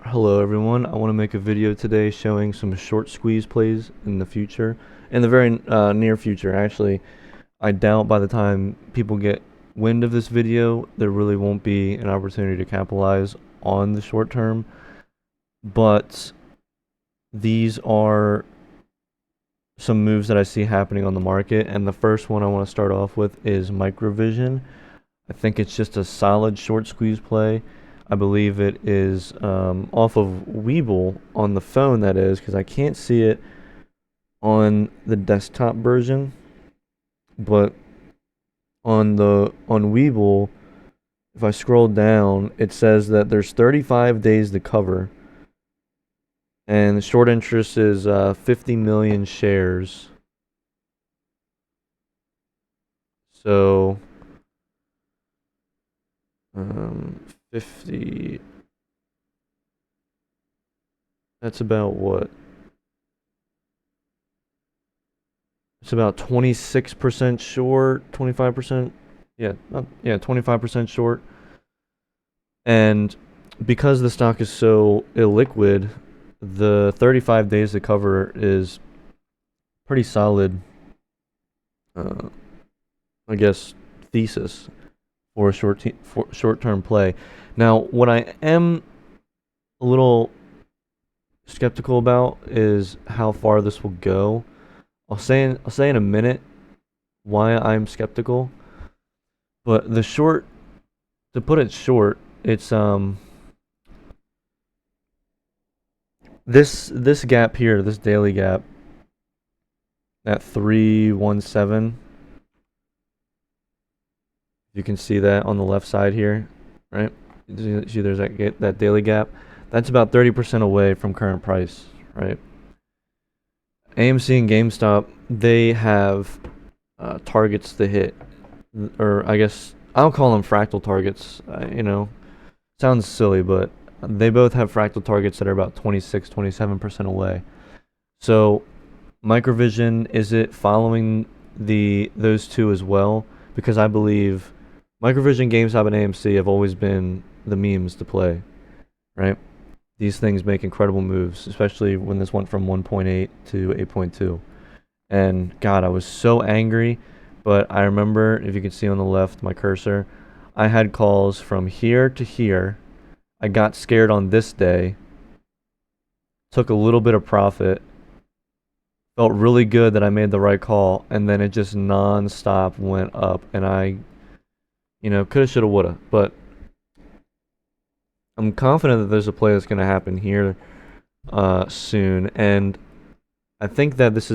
Hello everyone, I want to make a video today showing some short squeeze plays in the future, in the very near future actually. I doubt by the time people get wind of this video, there really won't be an opportunity to capitalize on the short term, but these are some moves that I see happening on the market, and the first one I want to start off with is Microvision. I think it's just a solid short squeeze play. I believe it is off of Webull on the phone, that is, because I can't see it on the desktop version. But on Webull, if I scroll down, it says that there's 35 days to cover, and the short interest is 50 million shares. So 50. That's about what? It's about 26% short, 25%. Yeah, 25% short. And because the stock is so illiquid, the 35 days to cover is pretty solid, I guess, thesis for a short-term play. Now, what I am a little skeptical about is how far this will go. I'll say in a minute why I'm skeptical. But the short, to put it short, it's this gap here, this daily gap at 317. You can see that on the left side here, right? See there's that daily gap. That's about 30% away from current price, right? AMC and GameStop, they have targets to hit, or I guess I'll call them fractal targets. Sounds silly, but they both have fractal targets that are about 26-27% away. So Microvision, is it following those two as well? Because I believe Microvision, GameStop, and AMC have always been the memes to play, right? These things make incredible moves, especially when this went from 1.8 to 8.2. And God, I was so angry, but I remember, if you can see on the left, my cursor, I had calls from here to here. I got scared on this day, took a little bit of profit, felt really good that I made the right call, and then it just non-stop went up, and I, coulda, shoulda, woulda. But I'm confident that there's a play that's going to happen here soon, and I think that this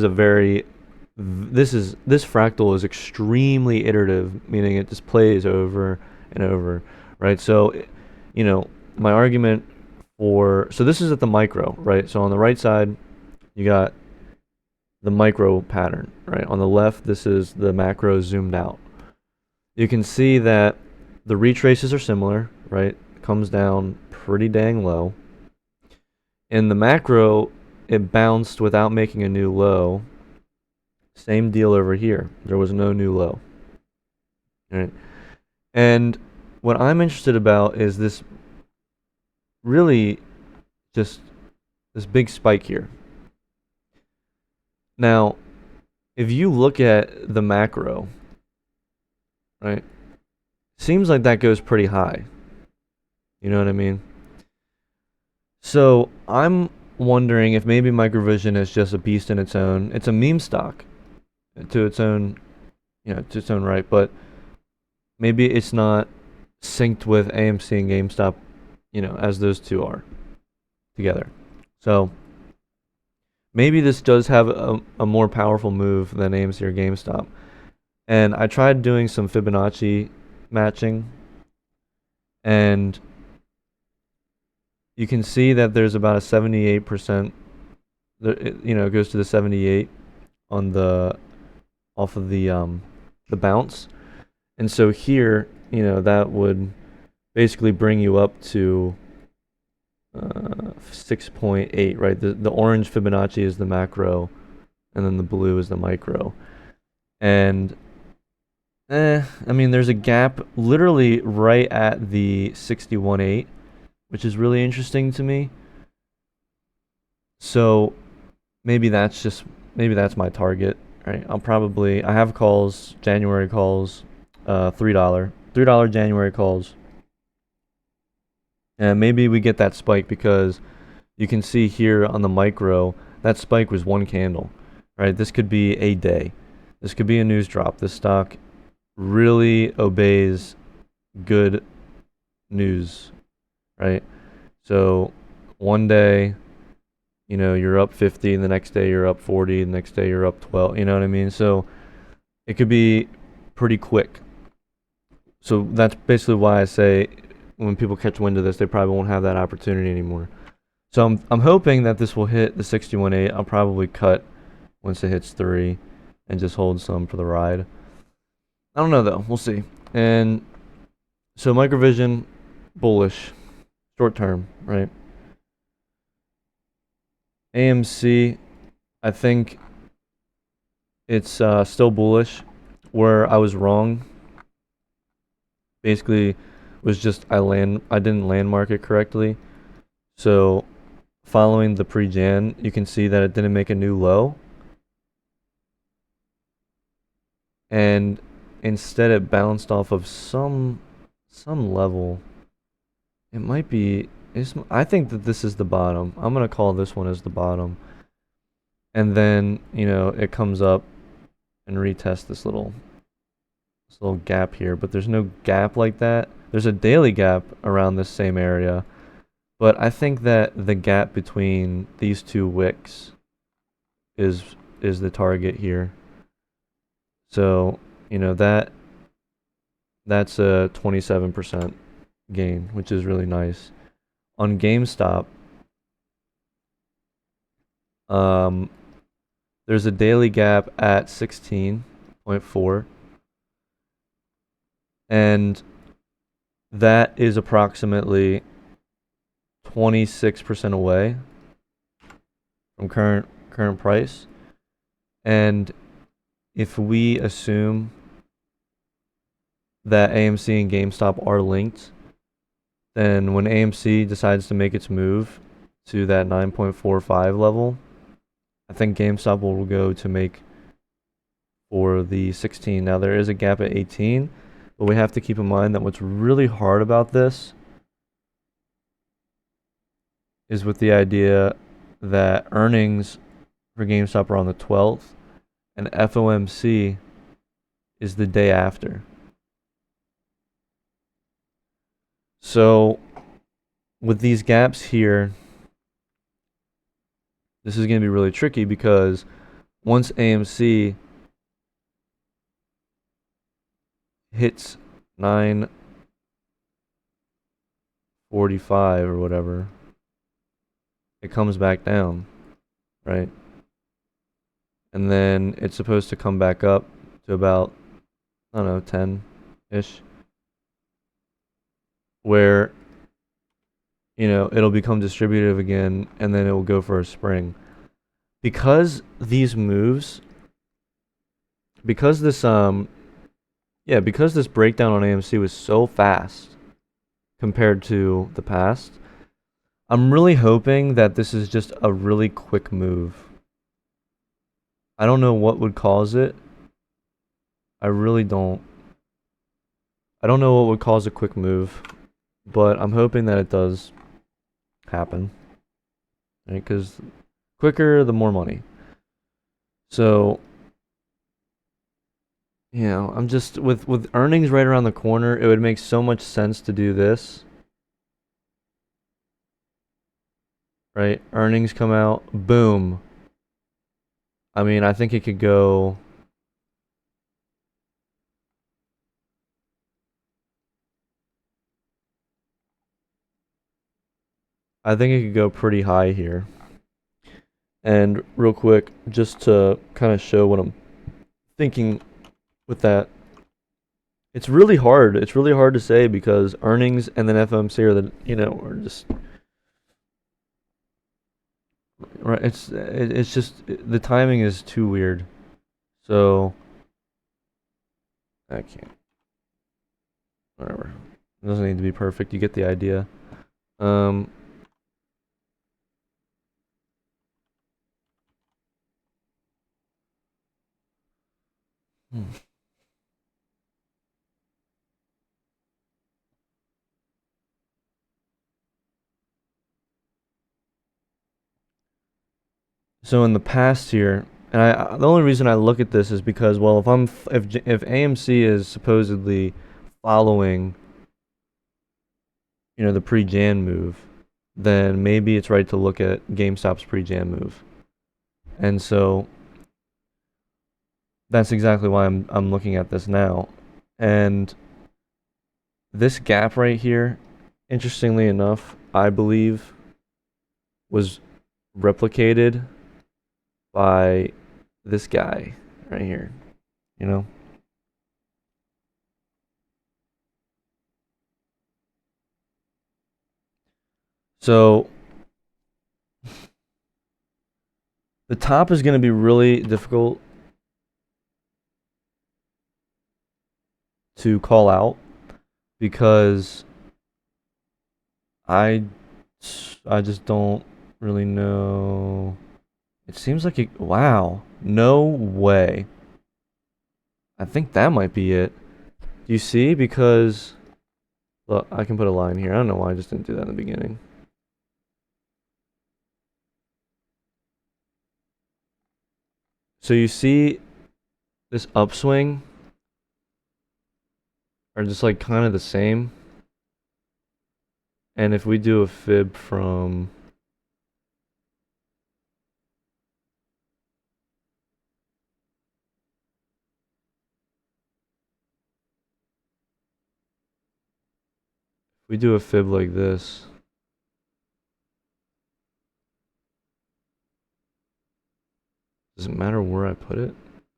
fractal is extremely iterative, meaning it just plays over and over, right? So, my argument so this is at the micro, right? So on the right side, you got the micro pattern, right? On the left, this is the macro zoomed out. You can see that the retraces are similar, right? Comes down pretty dang low. In the macro, it bounced without making a new low. Same deal over here. There was no new low. Right? And what I'm interested about is this really just this big spike here. Now, if you look at the macro, right, seems like that goes pretty high. You know what I mean? So I'm wondering if maybe Microvision is just a beast in its own. It's a meme stock to its own, to its own right, but maybe it's not synced with AMC and GameStop, as those two are together. So maybe this does have a more powerful move than AMC or GameStop. And I tried doing some Fibonacci matching, and you can see that there's about a 78%, it goes to the 78 on off of the bounce. And so here, that would basically bring you up to 6.8, right? The orange Fibonacci is the macro, and then the blue is the micro. And I mean, there's a gap literally right at the 61.8, which is really interesting to me. So maybe that's my target, right? I have calls, January calls, $3 January calls. And maybe we get that spike because you can see here on the micro, that spike was one candle, right? This could be a day. This could be a news drop. This stock really obeys good news, right? So one day, you're up 50, and the next day you're up 40, the next day you're up 12, you know what I mean? So it could be pretty quick. So that's basically why I say when people catch wind of this, they probably won't have that opportunity anymore. So I'm hoping that this will hit the 61.8. I'll probably cut once it hits 3 and just hold some for the ride. I don't know though. We'll see. And so microvision, bullish, short term, right? AMC, I think it's still bullish. Where I was wrong, basically, was just I didn't landmark it correctly. So following the pre-Jan, you can see that it didn't make a new low. And instead it bounced off of some level. It might be, I think that this is the bottom. I'm going to call this one as the bottom. And then, it comes up and retests this little gap here, but there's no gap like that. There's a daily gap around this same area. But I think that the gap between these two wicks is the target here. So, that's a 27% gain, which is really nice. On GameStop, there's a daily gap at 16.4, and that is approximately 26% away from current price. And if we assume that AMC and GameStop are linked, then when AMC decides to make its move to that 9.45 level, I think GameStop will go to make for the 16. Now there is a gap at 18, but we have to keep in mind that what's really hard about this is with the idea that earnings for GameStop are on the 12th, and FOMC is the day after. So with these gaps here, this is going to be really tricky because once AMC hits 945 or whatever, it comes back down, right? And then it's supposed to come back up to about, I don't know, 10-ish, where it'll become distributive again, and then it will go for a spring. Because these moves, because this breakdown on AMC was so fast compared to the past, I'm really hoping that this is just a really quick move. I don't know what would cause it. I really don't. I don't know what would cause a quick move, but I'm hoping that it does happen, right? Because quicker, the more money. So, I'm just with earnings right around the corner, it would make so much sense to do this, right? Earnings come out, boom. I mean, I think it could go. I think it could go pretty high here. And real quick, just to kind of show what I'm thinking with that, it's really hard. It's really hard to say because earnings and then FOMC are are just right. It's just the timing is too weird. So I can't. Whatever. It doesn't need to be perfect. You get the idea. Um, so in the past here, and the only reason I look at this is because, well, if AMC is supposedly following, the pre-Jan move, then maybe it's right to look at GameStop's pre-Jan move. And so that's exactly why I'm looking at this now. And this gap right here, interestingly enough, I believe was replicated by this guy right here, you know? So the top is going to be really difficult to call out because I just don't really know. It seems like wow, no way. I think that might be it. Do you see? Because look, I can put a line here. I don't know why I just didn't do that in the beginning. So you see this upswing are just like kind of the same. And if we do a fib from we do a fib like this, does it matter where I put it?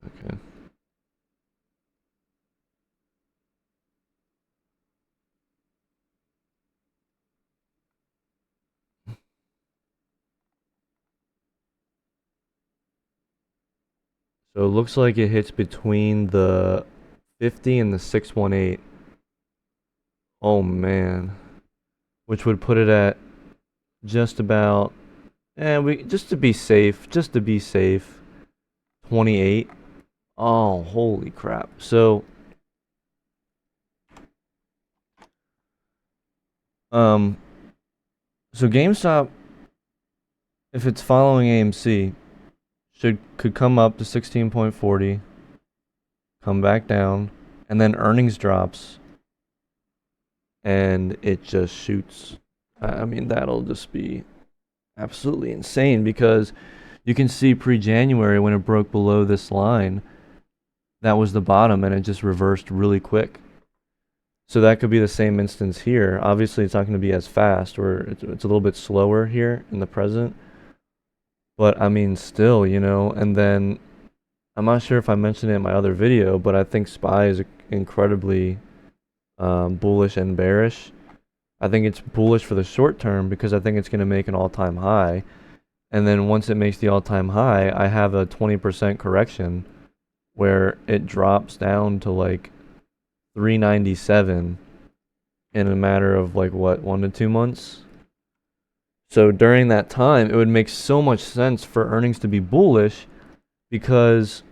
Okay. So it looks like it hits between the 50 and the 618. Oh man. Which would put it at just about, just to be safe, 28. Oh, holy crap. Um, so GameStop, if it's following AMC, could come up to 16.40, come back down, and then earnings drops, and it just shoots. I mean, that'll just be absolutely insane because you can see pre-January when it broke below this line, that was the bottom, and it just reversed really quick. So that could be the same instance here. Obviously, it's not going to be as fast, or it's a little bit slower here in the present. But I mean, still, and then I'm not sure if I mentioned it in my other video, but I think SPY is incredibly bullish and bearish. I think it's bullish for the short term because I think it's going to make an all-time high. And then once it makes the all-time high, I have a 20% correction where it drops down to like 397 in a matter of like what, 1 to 2 months. So during that time, it would make so much sense for earnings to be bullish because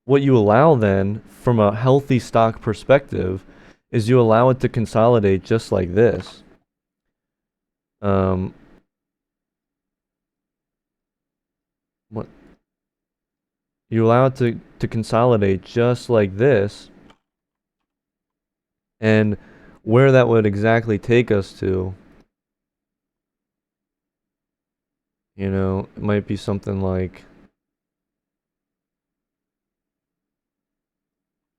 what you allow then from a healthy stock perspective is you allow it to consolidate just like this. What you allow it to consolidate just like this, and where that would exactly take us to, it might be something like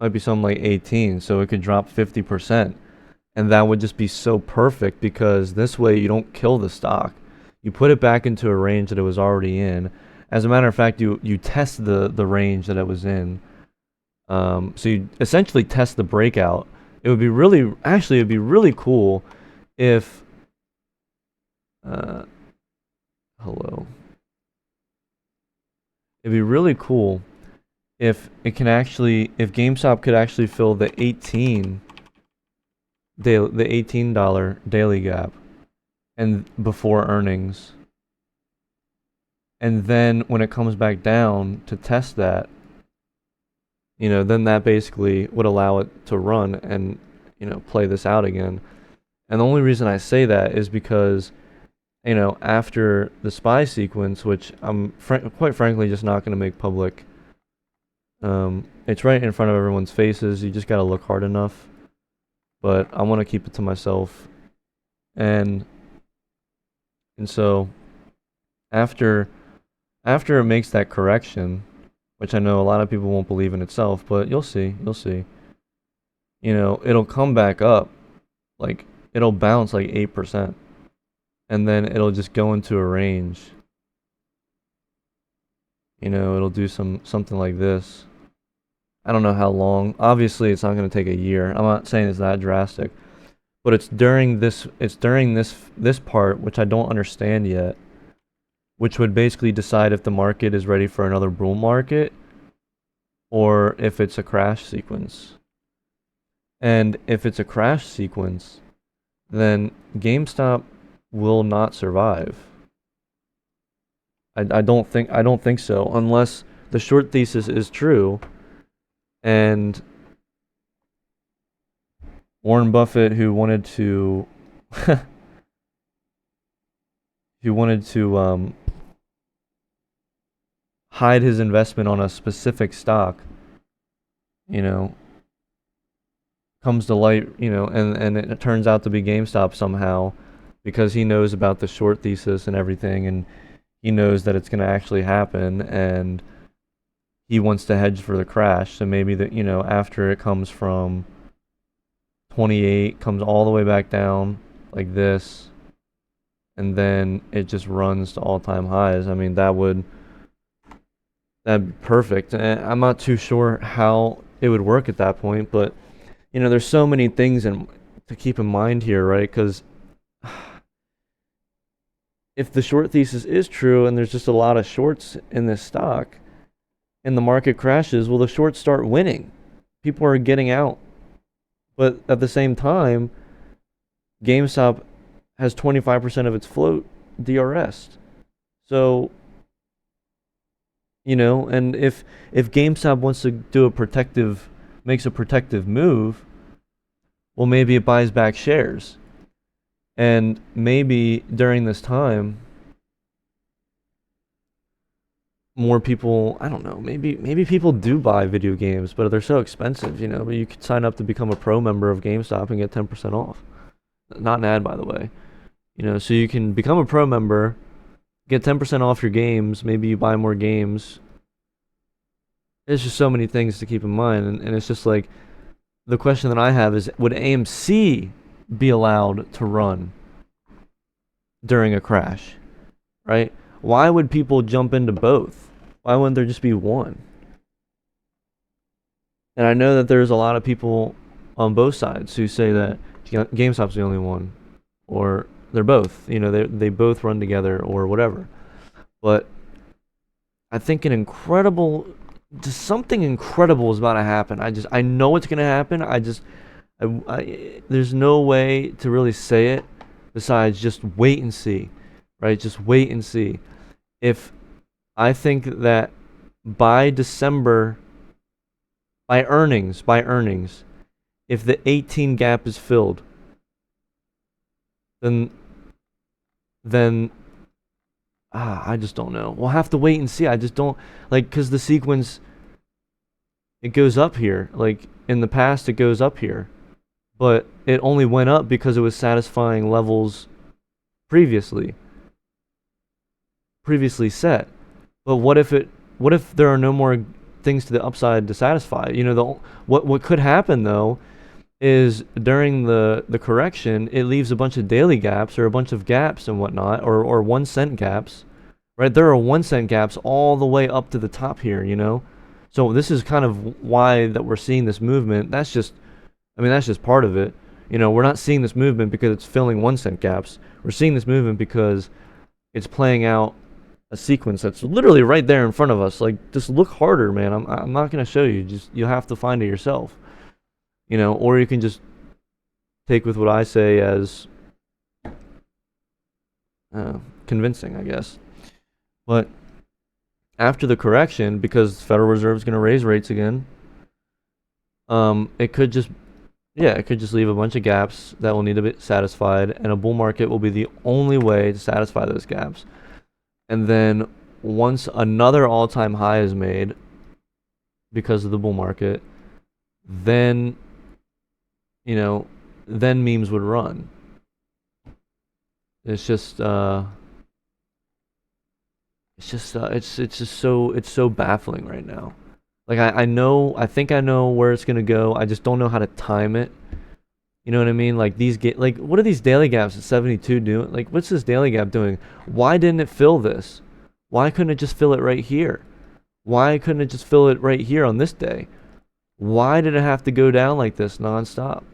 18, so it could drop 50%. And that would just be so perfect because this way you don't kill the stock. You put it back into a range that it was already in. As a matter of fact, you test the range that it was in. So you essentially test the breakout. It would be really cool if hello. It'd be really cool if GameStop could actually fill the $18 daily gap. and before earnings. And then when it comes back down to test that, then that basically would allow it to run and, play this out again. And the only reason I say that is because, after the spy sequence, which I'm quite frankly just not going to make public, it's right in front of everyone's faces. You just got to look hard enough. But I want to keep it to myself. And so after it makes that correction, which I know a lot of people won't believe in itself, but you'll see. It'll come back up, like it'll bounce like 8%, and then it'll just go into a range. It'll do something like this. I don't know how long. Obviously, it's not going to take a year. I'm not saying it's that drastic, but it's during this part, which I don't understand yet, which would basically decide if the market is ready for another bull market or if it's a crash sequence. And if it's a crash sequence, then GameStop will not survive. I don't think so, unless the short thesis is true and Warren Buffett, who wanted to hide his investment on a specific stock, comes to light, and it turns out to be GameStop somehow, because he knows about the short thesis and everything, and he knows that it's going to actually happen, and he wants to hedge for the crash. So maybe that, after it comes from 28, comes all the way back down like this, and then it just runs to all-time highs. I mean, that'd be perfect. And I'm not too sure how it would work at that point, but there's so many things to keep in mind here, right? Because if the short thesis is true and there's just a lot of shorts in this stock and the market crashes, well, the shorts start winning. People are getting out. But at the same time, GameStop has 25% of its float DRS'd. So, and if GameStop wants to makes a protective move, well, maybe it buys back shares. And maybe during this time, more people, I don't know, maybe people do buy video games, but they're so expensive, but you could sign up to become a pro member of GameStop and get 10% off. Not an ad, by the way. So you can become a pro member, get 10% off your games, maybe you buy more games. There's just so many things to keep in mind, and it's just like, the question that I have is, would AMC be allowed to run during a crash, right? Why would people jump into both? Why wouldn't there just be one? And I know that there's a lot of people on both sides who say that GameStop's the only one, or they're both, they both run together or whatever. But I think something incredible is about to happen. I know it's going to happen. There's no way to really say it besides just wait and see, right? Just wait and see. I think that by December, by earnings, if the 18 gap is filled, then I just don't know. We'll have to wait and see. I just don't, because the sequence, it goes up here. Like, in the past, it goes up here. But it only went up because it was satisfying levels previously set. But what if there are no more things to the upside to satisfy? What could happen, though, is during the correction, it leaves a bunch of daily gaps or a bunch of gaps and whatnot, or 1 cent gaps, right? There are 1 cent gaps all the way up to the top here, So this is kind of why that we're seeing this movement. That's just part of it. We're not seeing this movement because it's filling 1 cent gaps. We're seeing this movement because it's playing out a sequence that's literally right there in front of us. Like, just look harder, man. I'm not going to show you. You'll have to find it yourself. Or you can just take with what I say as convincing, I guess. But after the correction, because the Federal Reserve is going to raise rates again, it could just it could just leave a bunch of gaps that will need to be satisfied, and a bull market will be the only way to satisfy those gaps. And then once another all-time high is made because of the bull market, then then memes would run. It's just it's so baffling right now. Like I think I know where it's gonna go. I just don't know how to time it. You know what I mean? Like what are these daily gaps at 72 doing? Like what's this daily gap doing? Why didn't it fill this? Why couldn't it just fill it right here? Why couldn't it just fill it right here on this day? Why did it have to go down like this nonstop?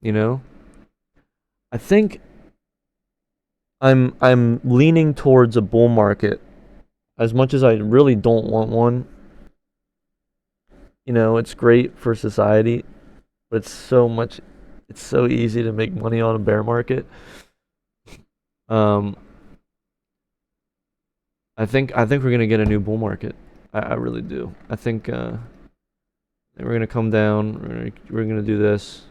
You know? I think I'm leaning towards a bull market as much as I really don't want one. It's great for society, but it's so easy to make money on a bear market. Um, I think we're gonna get a new bull market. I really do. I think we're gonna come down. We're gonna do this,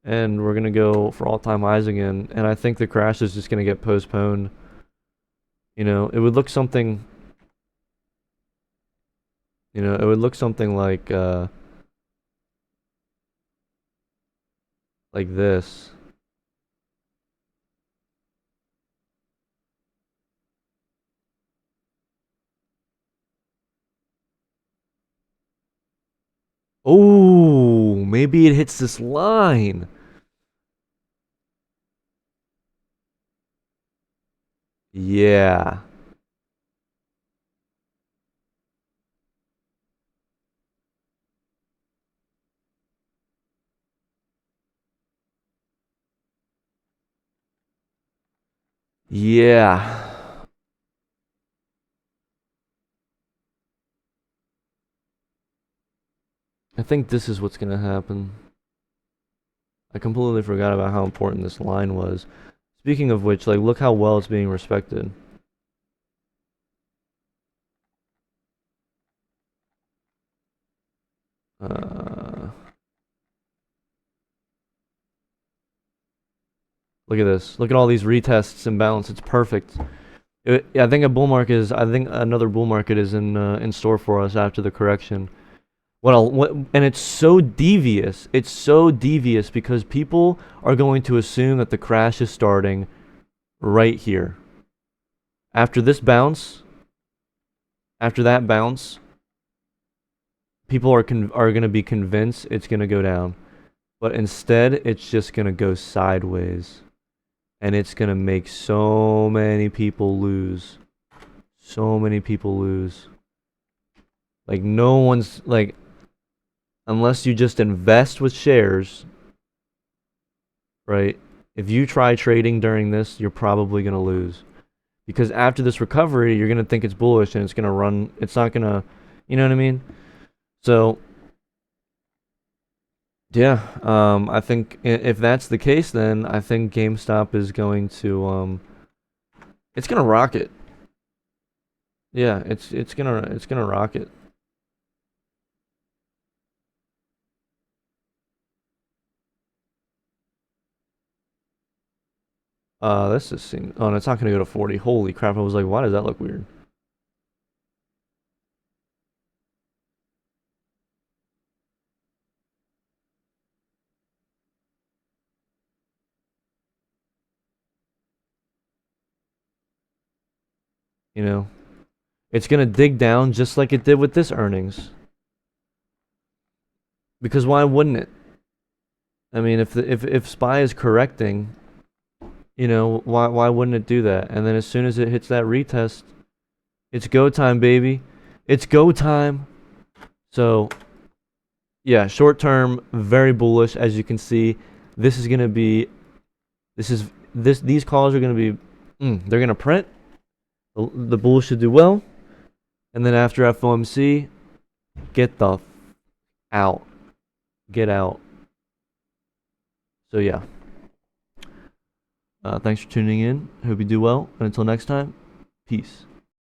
and we're gonna go for all-time highs again. And I think the crash is just gonna get postponed. It would look something. It would look something like this. Oh, maybe it hits this line. Yeah. Yeah. I think this is what's going to happen. I completely forgot about how important this line was. Speaking of which, like, look how well it's being respected. Look at this. Look at all these retests and balance. It's perfect. I think I think another bull market is in store for us after the correction. And it's so devious. It's so devious because people are going to assume that the crash is starting right here. After this bounce, after that bounce, people are going to be convinced it's going to go down. But instead, it's just going to go sideways. And it's going to make so many people lose. So many people lose. Like, no one's, like, unless you just invest with shares, right? If you try trading during this, you're probably going to lose. Because after this recovery, you're going to think it's bullish and it's going to run. It's not going to, you know what I mean? So, yeah, I think if that's the case, then I think GameStop is going to, it's going to rocket. Yeah, it's gonna rocket. This is seem. Oh, and it's not gonna go to 40. Holy crap! I was like, why does that look weird? You know, it's gonna dig down just like it did with this earnings. Because why wouldn't it? I mean, if SPY is correcting, why wouldn't it do that? And then as soon as it hits that retest, it's go time, baby. It's go time. So, yeah, short term, very bullish. As you can see, this is gonna be. These calls are gonna be. They're gonna print. The bulls should do well. And then after FOMC, get the out. Get out. So yeah. Thanks for tuning in. Hope you do well. And until next time, peace.